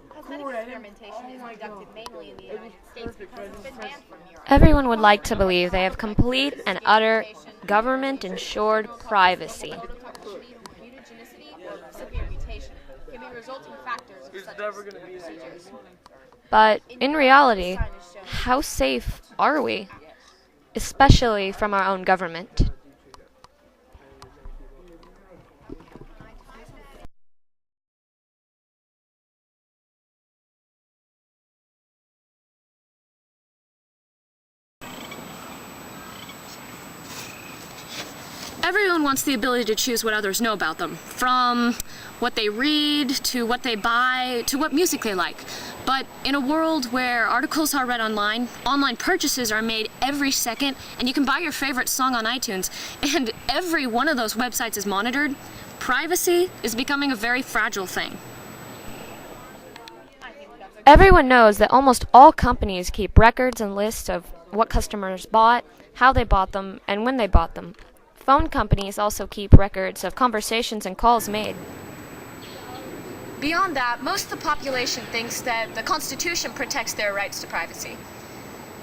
Cosmetic experimentation is conducted mainly in the United States because it's been banned from Europe. Everyone would like to believe they have complete and utter government-ensured privacy. Mutagenicity or severe mutation can be resulting factors of such procedures. But in reality, how safe are we? Especially from our own government. Everyone wants the ability to choose what others know about them, from what they read, to what they buy, to what music they like. But in a world where articles are read online, online purchases are made every second, and you can buy your favorite song on iTunes, and every one of those websites is monitored, privacy is becoming a very fragile thing. Everyone knows that almost all companies keep records and lists of what customers bought, how they bought them, and when they bought them. Phone companies also keep records of conversations and calls made. Beyond that, most of the population thinks that the Constitution protects their rights to privacy.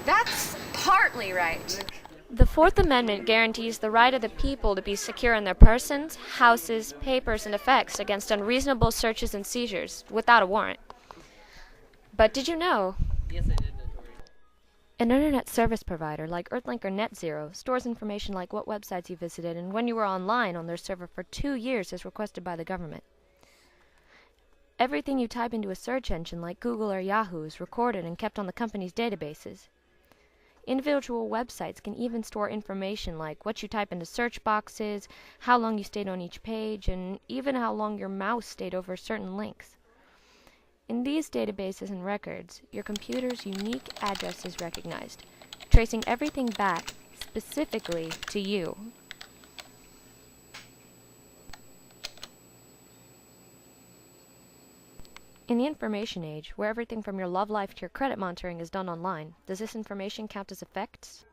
That's partly right. The Fourth Amendment guarantees the right of the people to be secure in their persons, houses, papers, and effects against unreasonable searches and seizures without a warrant. But did you know? Yes, I did. An internet service provider like Earthlink or NetZero stores information like what websites you visited and when you were online on their server for 2 years as requested by the government. Everything you type into a search engine like Google or Yahoo is recorded and kept on the company's databases. Individual websites can even store information like what you type into search boxes, how long you stayed on each page, and even how long your mouse stayed over certain links. In these databases and records, your computer's unique address is recognized, tracing everything back specifically to you. In the information age, where everything from your love life to your credit monitoring is done online, does this information count as effects?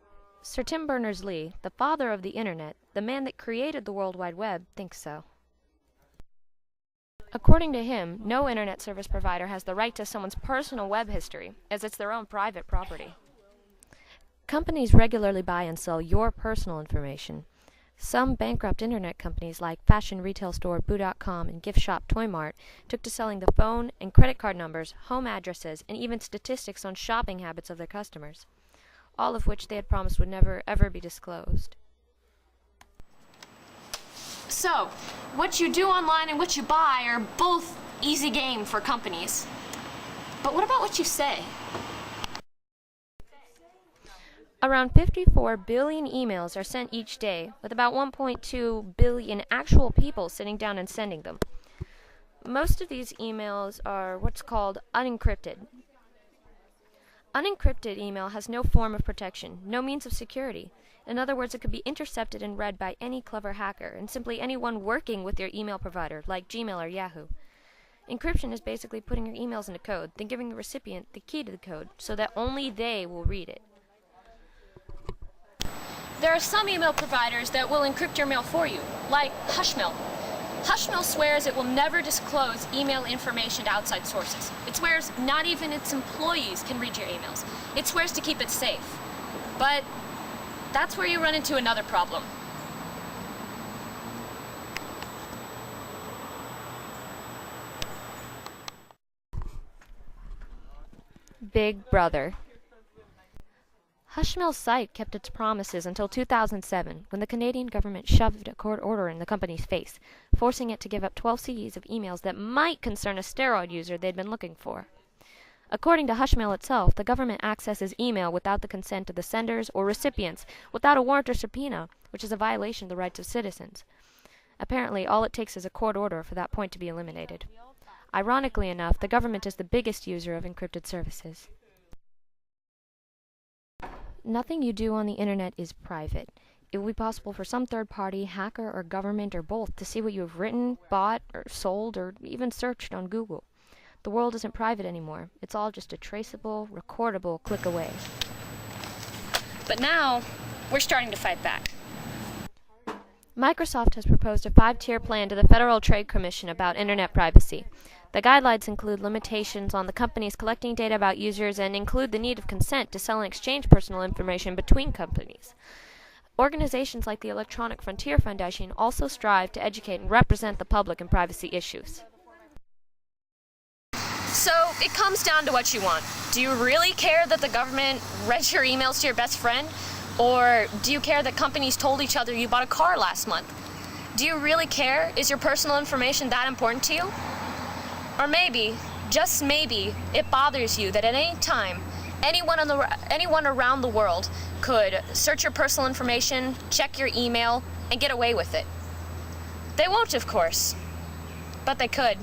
Sir Tim Berners-Lee, the father of the Internet, the man that created the World Wide Web, thinks so. According to him, no internet service provider has the right to someone's personal web history, as it's their own private property. Companies regularly buy and sell your personal information. Some bankrupt internet companies like fashion retail store Boo.com and gift shop Toy Mart took to selling the phone and credit card numbers, home addresses, and even statistics on shopping habits of their customers, all of which they had promised would never ever be disclosed. So, what you do online and what you buy are both easy game for companies. But what about what you say? Around 54 billion emails are sent each day, with about 1.2 billion actual people sitting down and sending them. Most of these emails are what's called unencrypted. Unencrypted email has no form of protection, no means of security. In other words, it could be intercepted and read by any clever hacker, and simply anyone working with your email provider, like Gmail or Yahoo. Encryption is basically putting your emails into code, then giving the recipient the key to the code, so that only they will read it. There are some email providers that will encrypt your mail for you, like Hushmail. Hushmail swears it will never disclose email information to outside sources. It swears not even its employees can read your emails. It swears to keep it safe. But that's where you run into another problem. Big Brother. Hushmail's site kept its promises until 2007, when the Canadian government shoved a court order in the company's face, forcing it to give up 12 CDs of emails that might concern a steroid user they'd been looking for. According to Hushmail itself, the government accesses email without the consent of the senders or recipients, without a warrant or subpoena, which is a violation of the rights of citizens. Apparently, all it takes is a court order for that point to be eliminated. Ironically enough, the government is the biggest user of encrypted services. Nothing you do on the internet is private. It will be possible for some third party, hacker or government or both to see what you have written, bought, or sold, or even searched on Google. The world isn't private anymore. It's all just a traceable, recordable click away. But now, we're starting to fight back. Microsoft has proposed a 5-tier plan to the Federal Trade Commission about Internet privacy. The guidelines include limitations on the companies collecting data about users and include the need of consent to sell and exchange personal information between companies. Organizations like the Electronic Frontier Foundation also strive to educate and represent the public in privacy issues. So it comes down to what you want. Do you really care that the government read your emails to your best friend? Or do you care that companies told each other you bought a car last month? Do you really care? Is your personal information that important to you? Or maybe, just maybe, it bothers you that at any time, anyone around the world could search your personal information, check your email, and get away with it. They won't, of course, but they could.